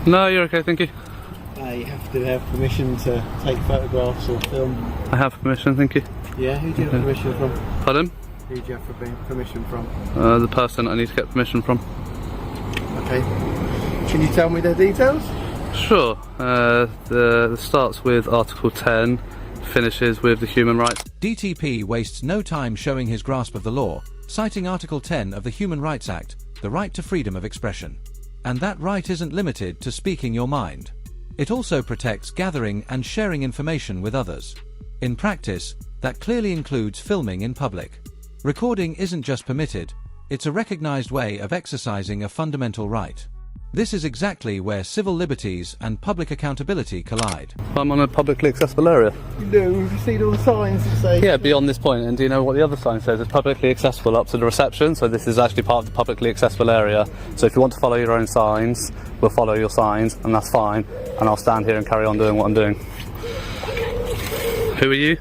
No, you're okay, thank you. You have to have permission to take photographs or film. I have permission, thank you. Yeah, who do you have permission from? Pardon? Who do you have permission from? The person I need to get permission from. Okay. Can you tell me the details? Sure. The starts with Article 10, finishes with the human rights. DTP wastes no time showing his grasp of the law, citing Article 10 of the Human Rights Act, the right to freedom of expression. And that right isn't limited to speaking your mind. It also protects gathering and sharing information with others. In practice, that clearly includes filming in public. Recording isn't just permitted, it's a recognized way of exercising a fundamental right. This is exactly where civil liberties and public accountability collide. I'm on a publicly accessible area. No, we've seen all the signs that say... Yeah, beyond this point, and do you know what the other sign says? It's publicly accessible up to the reception, so this is actually part of the publicly accessible area. So if you want to follow your own signs, we'll follow your signs, and that's fine, and I'll stand here and carry on doing what I'm doing. Who are you?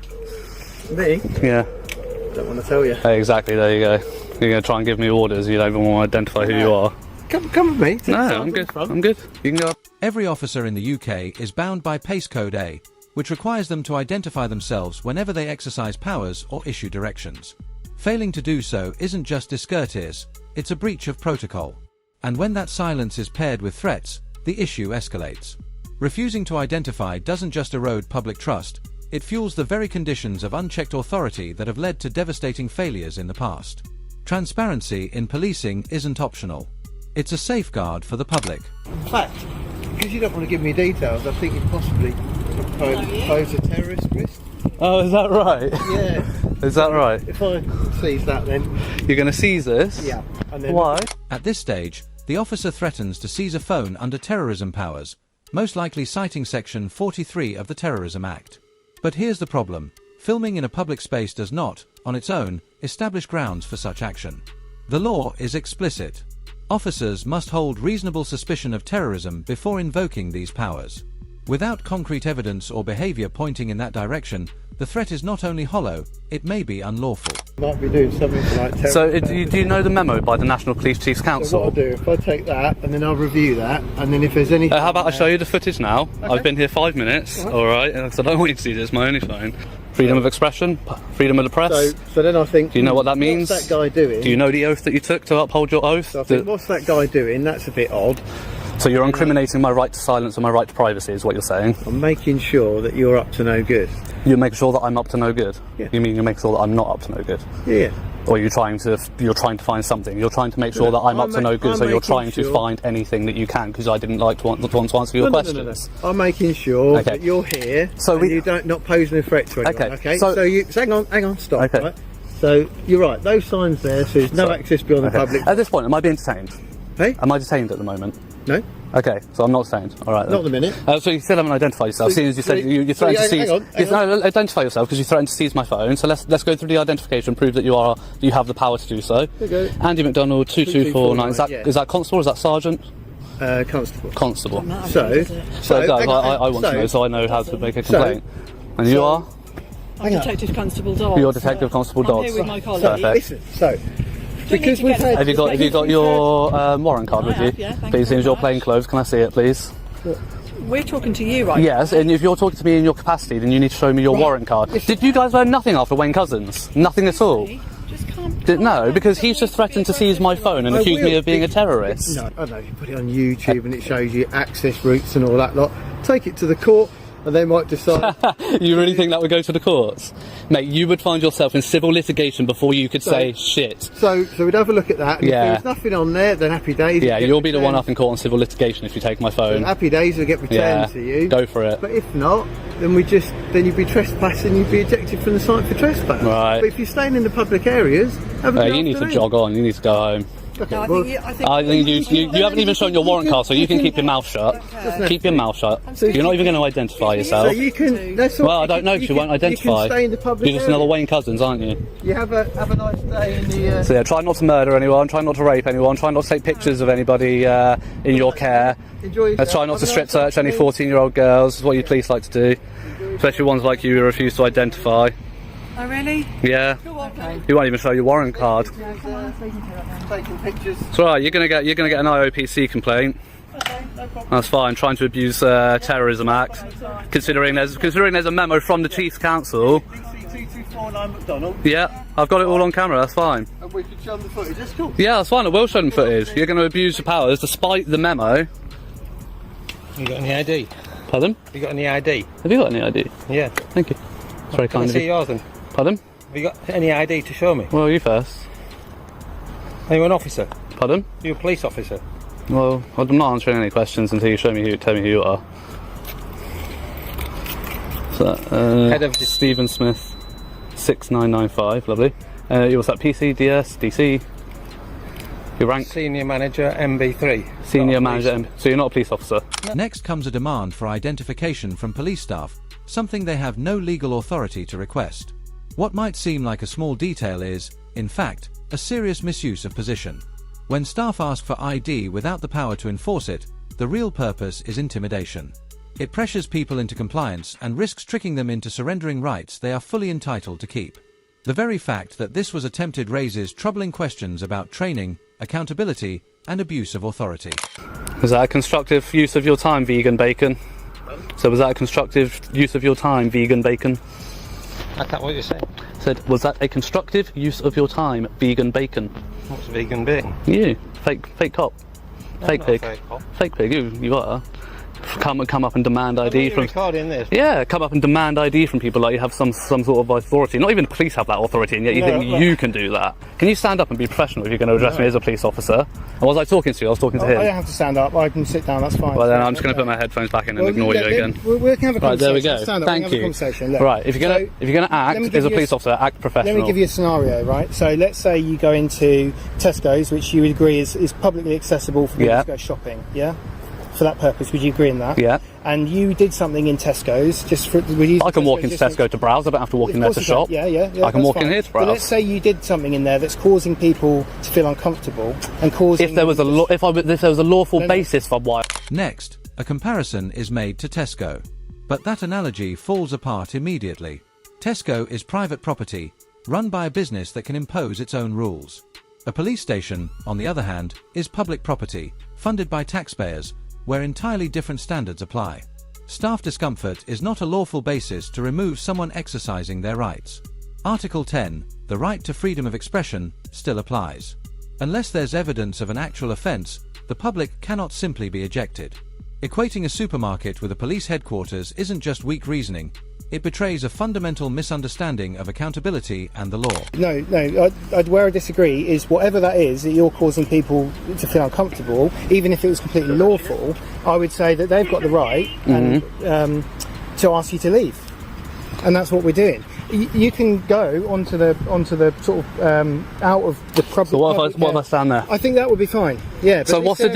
Me? Yeah. Don't want to tell you. Hey, exactly, there you go. You're going to try and give me orders, you don't even want to identify who you are. Come with me. No, I'm good. I'm good. You can go up. Every officer in the UK is bound by Pace Code A, which requires them to identify themselves whenever they exercise powers or issue directions. Failing to do so isn't just discourteous, it's a breach of protocol. And when that silence is paired with threats, the issue escalates. Refusing to identify doesn't just erode public trust, it fuels the very conditions of unchecked authority that have led to devastating failures in the past. Transparency in policing isn't optional. It's a safeguard for the public. In fact, because you don't want to give me details, I think you possibly pose a terrorist risk. Oh, is that right? Yeah. Is that right? If I seize that, then... You're going to seize this? Yeah. And then Why? At this stage, the officer threatens to seize a phone under terrorism powers, most likely citing Section 43 of the Terrorism Act. But here's the problem. Filming in a public space does not, on its own, establish grounds for such action. The law is explicit. Officers must hold reasonable suspicion of terrorism before invoking these powers. Without concrete evidence or behavior pointing in that direction, the threat is not only hollow, it may be unlawful. Might be doing something like terrorism. So, do you know the memo by the National Police Chiefs Council? So what I'll do, if I take that, and then I'll review that, and then if there's any... How about I show you the footage now? Okay. I've been here 5 minutes, alright? So I don't want you to see this, my only phone. Freedom of expression, freedom of the press. So then I think... Do you know what that means? What's that guy doing? Do you know the oath that you took to uphold your oath? So I think, what's that guy doing? That's a bit odd. So you're incriminating my right to silence and my right to privacy is what you're saying? I'm making sure that you're up to no good. You make sure that I'm up to no good? Yeah. You mean you make sure that I'm not up to no good? Yeah. Or you're trying to find something? You're trying to make sure that I'm up to no good, so you're trying to find anything that you can, because I didn't want to answer your questions. No. I'm making sure that you're here, so and you're not posing a threat to anyone. Okay. So hang on, stop. Okay. Right? So you're right. Those signs there says no access beyond the public. At this point, am I being detained? Hey? Am I detained at the moment? No. Okay, so I'm not detained. All right. Not at the minute. So you still haven't identified yourself. Seeing as you said you threatened to seize. No, identify yourself, because you threatened to seize my phone. So let's go through the identification, prove that you have the power to do so. Okay. Andy McDonald, 2249. Is that constable? Or is that sergeant? Constable. Constable. I want to know, so I know how to make a complaint. And you are? I'm Detective Constable Dodds. You're Detective Constable Dodds. I'm here with my colleague. Perfect. Because we've had... Have you got your warrant card with you? Yeah, thank please, you in your plain clothes. Can I see it, please? We're talking to you right Yes, and if you're talking to me in your capacity, then you need to show me your warrant card. Did you guys learn nothing after Wayne Couzens? Nothing at all? No, because he's just threatened to seize my phone and accuse me of being a terrorist. No, I know, you put it on YouTube and it shows you access routes and all that lot. Take it to the court and they might decide... You really think that would go to the courts? Mate, you would find yourself in civil litigation before you could say shit. So we'd have a look at that, and if there's nothing on there, then happy days. Yeah, you'll be the one up in court on civil litigation if you take my phone. So happy days will get returned to you. Go for it. But if not, then you'd be trespassing, you'd be ejected from the site for trespass. Right. But if you're staying in the public areas, have a good you need to jog on, you need to go home. Okay, No, I think you haven't even shown your warrant card, so you can keep your mouth shut. Keep your mouth shut. You're not even going to identify yourself. So you can... That's all, well, I don't know, because you won't identify. You can stay in the public You're just another Wayne Couzens, aren't you? You have a nice day in the... So yeah, try not to murder anyone, try not to rape anyone, try not to take pictures of anybody in your care. Enjoy yourself. Try not to strip search any 14-year-old girls, is what you police like to do. Especially ones like you who refuse to identify. Oh, really? Yeah. Okay. You won't even show your warrant card. Taking pictures. It's alright, you're gonna get an IOPC complaint. Okay. That's fine. Trying to abuse Terrorism Act, considering there's a memo from the Chiefs Council. BC2249 McDonald. Yeah, I've got it all on camera. That's fine. And we can show them the footage. That's cool. Yeah, that's fine. I will show them footage. You're going to abuse your powers despite the memo. You got any ID? Pardon? You got any ID? Have you got any ID? Yeah. Thank you. It's very Can I kind of see you. yours then? Pardon? Have you got any ID to show me? Well, you first. Are you an officer? Pardon? Are you a police officer? Well, I'm not answering any questions until you tell me who you are. So, Head of Stephen Smith, 6995, lovely. What's that? PC, DS, DC? Your rank? Senior manager, MB3. Senior manager. So you're not a police officer? Next comes a demand for identification from police staff, something they have no legal authority to request. What might seem like a small detail is, in fact, a serious misuse of position. When staff ask for ID without the power to enforce it, the real purpose is intimidation. It pressures people into compliance and risks tricking them into surrendering rights they are fully entitled to keep. The very fact that this was attempted raises troubling questions about training, accountability, and abuse of authority. Was that a constructive use of your time, vegan bacon? So was that a constructive use of your time, vegan bacon? That's not what you're saying. Said, was that a constructive use of your time, vegan bacon? What's vegan bacon? You, fake cop, fake not a pig, fake cop. fake pig. You are. Come up and demand ID from. Recording this. Yeah, come up and demand ID from people like you have some sort of authority. Not even the police have that authority, and yet you think you can do that. Can you stand up and be professional if you're going to address me as a police officer? And was I talking to you? I was talking to him. I don't have to stand up. I can sit down. That's fine. Well, then I'm just going to put my headphones back in and ignore you again. We can have a conversation. Right, there we go. Stand up. Thank we can have you. a conversation. Look. Right, if you're going to act as a police officer, act professional. Let me give you a scenario, right? So let's say you go into Tesco's, which you would agree is publicly accessible for people to go shopping, yeah? For that purpose, would you agree in that? Yeah. And you did something in Tesco's, just for... I can walk into Tesco to browse, I don't have to walk in there to shop. Yeah. I can walk in here to browse. But let's say you did something in there that's causing people to feel uncomfortable and causing... If there was a lawful basis for why... Next, a comparison is made to Tesco. But that analogy falls apart immediately. Tesco is private property, run by a business that can impose its own rules. A police station, on the other hand, is public property, funded by taxpayers, where entirely different standards apply. Staff discomfort is not a lawful basis to remove someone exercising their rights. Article 10, the right to freedom of expression, still applies. Unless there's evidence of an actual offence, the public cannot simply be ejected. Equating a supermarket with a police headquarters isn't just weak reasoning, it betrays a fundamental misunderstanding of accountability and the law. No, where I disagree is whatever that is that you're causing people to feel uncomfortable, even if it was completely lawful, I would say that they've got the right and, to ask you to leave. And that's what we're doing. You can go onto the sort of out of the public. So what if I stand there? I think that would be fine. Yeah. So what's the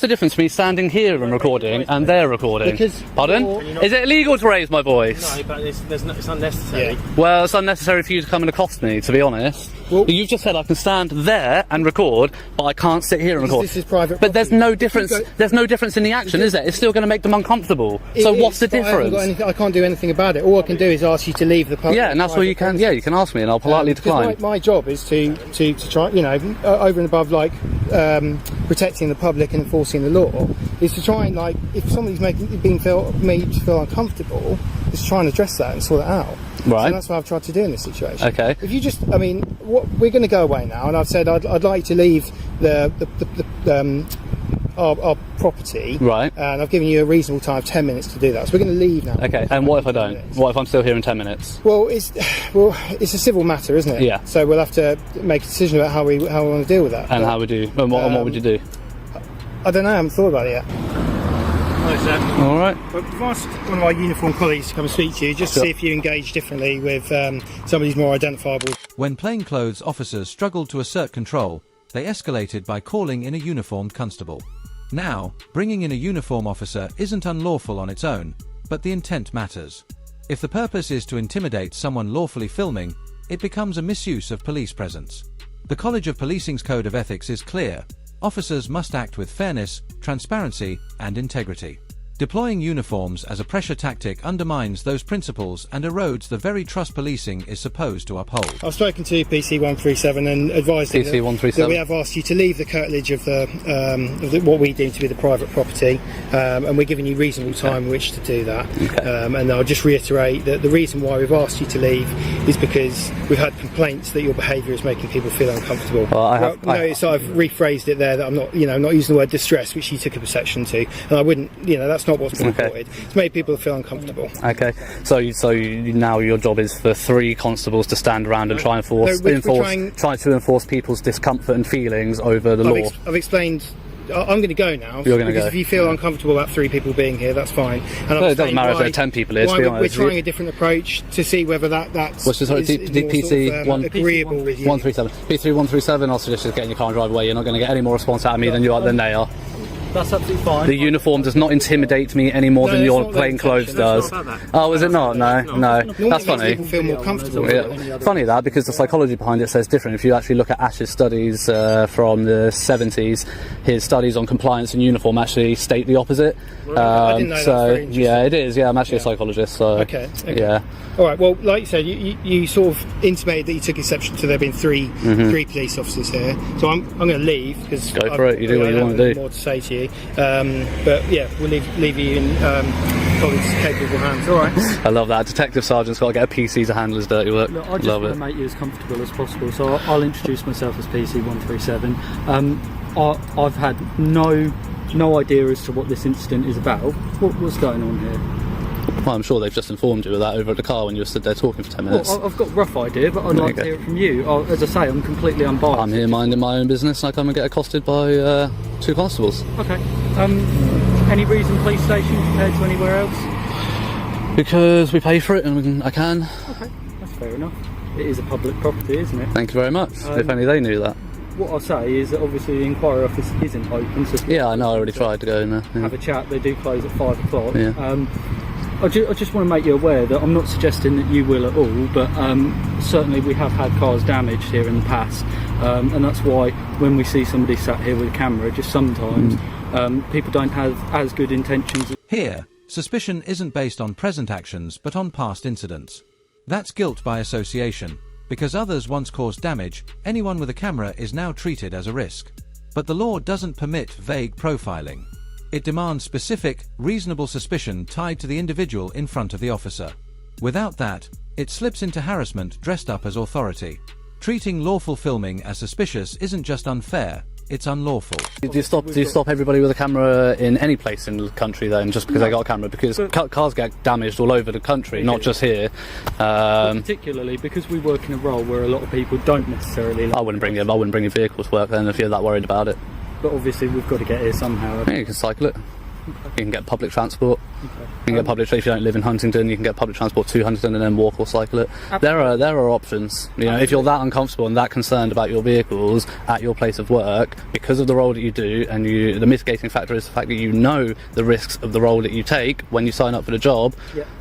difference between standing here and recording and there recording? Because pardon? Is it illegal to raise my voice? No, but it's unnecessary. Yeah. Well, it's unnecessary for you to come and accost me, to be honest. Well, you've just said I can stand there and record, but I can't sit here and record. This is private but there's property. no difference. There's no difference in the action, is there? It's still going to make them uncomfortable. So what's the difference? I can't do anything about it. All I can do is ask you to leave the public. Yeah, and that's what you can. Yeah, you can ask me, and I'll politely decline. My job is to try, over and above like protecting the public and enforcing the law, is to try and like if somebody's made to feel uncomfortable, is try and address that and sort it out. Right. So that's what I've tried to do in this situation. Okay. If you just, we're going to go away now, and I've said I'd like to leave our property. Right. And I've given you a reasonable time of 10 minutes to do that. So we're going to leave now. Okay. And what if I don't? What if I'm still here in 10 minutes? Well, it's a civil matter, isn't it? Yeah. So we'll have to make a decision about how we want to deal with that. And how would you? And what would you do? I don't know. I haven't thought about it yet. Hi, sir. All right. Well, we've asked one of our uniformed colleagues to come and speak to you, just to see if you engage differently with somebody who's more identifiable. When plainclothes officers struggled to assert control, they escalated by calling in a uniformed constable. Now, bringing in a uniform officer isn't unlawful on its own, but the intent matters. If the purpose is to intimidate someone lawfully filming, it becomes a misuse of police presence. The College of Policing's Code of Ethics is clear. Officers must act with fairness, transparency, and integrity. Deploying uniforms as a pressure tactic undermines those principles and erodes the very trust policing is supposed to uphold. I've spoken to PC 137 and advised them PC 137. that we have asked you to leave the curtilage of what we deem to be the private property, and we're giving you reasonable time in which to do that. Okay. And I'll just reiterate that the reason why we've asked you to leave is because we've had complaints that your behaviour is making people feel uncomfortable. Well, Notice I've rephrased it there that I'm not using the word distress, which you took a perception to, and I wouldn't. That's not what's been reported. It's made people feel uncomfortable. Okay, so now your job is for 3 constables to stand around and try and try to enforce people's discomfort and feelings over the law. I've explained. I'm going to go now. You're going to go. If you feel uncomfortable about 3 people being here, that's fine. And it doesn't matter if there are 10 people here. We're trying a different approach to see whether that's PC agreeable with you. 137. PC 137. I'll suggest just getting your car and drive away. You're not going to get any more response out of me than they are. That's absolutely fine. The uniform does not intimidate me any more than your plain clothes does. Oh, is it not? No. That's funny. People feel more comfortable. Yeah. Funny that, because the psychology behind it says different. If you actually look at Ash's studies from the 70s, his studies on compliance and uniform actually state the opposite. I didn't know that. Yeah, it is. Yeah, I'm actually a psychologist. So okay. Yeah. All right. Well, like you said, you sort of intimated that you took exception to there being three police officers here. So I'm going to leave because go for it. You do what you want to do. More to say to you, but yeah, we'll leave you in colleagues' capable hands. All right. I love that. Detective sergeant's got to get a PC to handle his dirty work. Look, I just want to make you as comfortable as possible. So I'll introduce myself as PC 137. I've had no idea as to what this incident is about. What's going on here? Well, I'm sure they've just informed you of that over at the car when you were stood there talking for 10 minutes. Well, I've got a rough idea, but I'd like to hear it from you. As I say, I'm completely unbiased. I'm here minding my own business and I come and get accosted by 2 constables. Okay. Any reason police station compared to anywhere else? Because we pay for it and I can. Okay, that's fair enough. It is a public property, isn't it? Thank you very much. If only they knew that. What I'll say is that obviously the inquiry office isn't open. So yeah, I know. I already tried to go in there. Yeah. Have a chat. They do close at 5 o'clock. Yeah. I just want to make you aware that I'm not suggesting that you will at all, but certainly we have had cars damaged here in the past, and that's why when we see somebody sat here with a camera, just sometimes people don't have as good intentions. Here, suspicion isn't based on present actions but on past incidents. That's guilt by association. Because others once caused damage, anyone with a camera is now treated as a risk. But the law doesn't permit vague profiling. It demands specific, reasonable suspicion tied to the individual in front of the officer. Without that, it slips into harassment dressed up as authority. Treating lawful filming as suspicious isn't just unfair, it's unlawful. Do you stop everybody with a camera in any place in the country then, just because they got a camera? Because cars get damaged all over the country, not just here. Particularly because we work in a role where a lot of people don't necessarily. I wouldn't bring your vehicle to work then if you're that worried about it. But obviously we've got to get here somehow. Yeah, you can cycle it. You can get public transport. You can get public. If you don't live in Huntingdon, you can get public transport to Huntingdon and then walk or cycle it. There are options. You know, if you're that uncomfortable and that concerned about your vehicles at your place of work because of the role that you do, and the mitigating factor is the fact that you know the risks of the role that you take when you sign up for the job.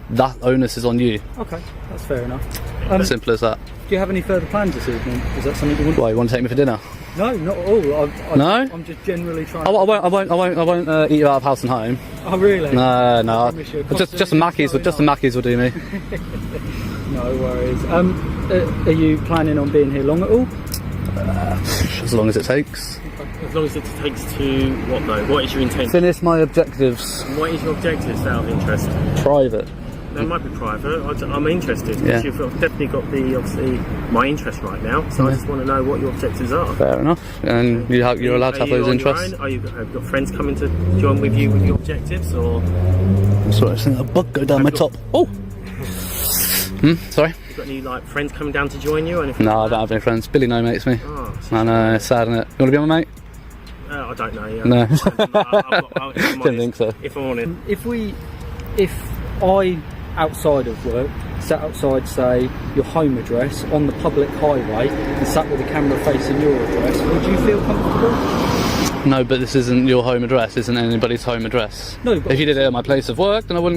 That onus is on you. Okay, that's fair enough. Simple as that. Do you have any further plans this evening? Is that something you want? Why, you want to take me for dinner? No, not at all. No? I'm just generally trying. I won't eat you out of house and home. Oh really? No. Just the Mackies will do me. No worries. Are you planning on being here long at all? As long as it takes. As long as it takes to what though? What is your intention? Finish my objectives. What is your objectives out of interest? Private. They might be private. I'm interested because you've definitely got obviously my interest right now. So I just want to know what your objectives are. Fair enough. And you're allowed to have those interests. Have you got friends coming to join with you with your objectives, or? I'm sorry, I've seen a bug go down my top. Oh. Sorry. You got any friends coming down to join you? Or anything? No, I don't have any friends. Billy no mates me. Oh, I know, it's sad, isn't it? You want to be my mate? I don't know. Yeah. No. Didn't think so. If I'm honest. If I outside of work sat outside, say, your home address on the public highway and sat with a camera facing your address, would you feel comfortable? No, but this isn't your home address, isn't anybody's home address. No, but if you did it at my place of work, then I wouldn't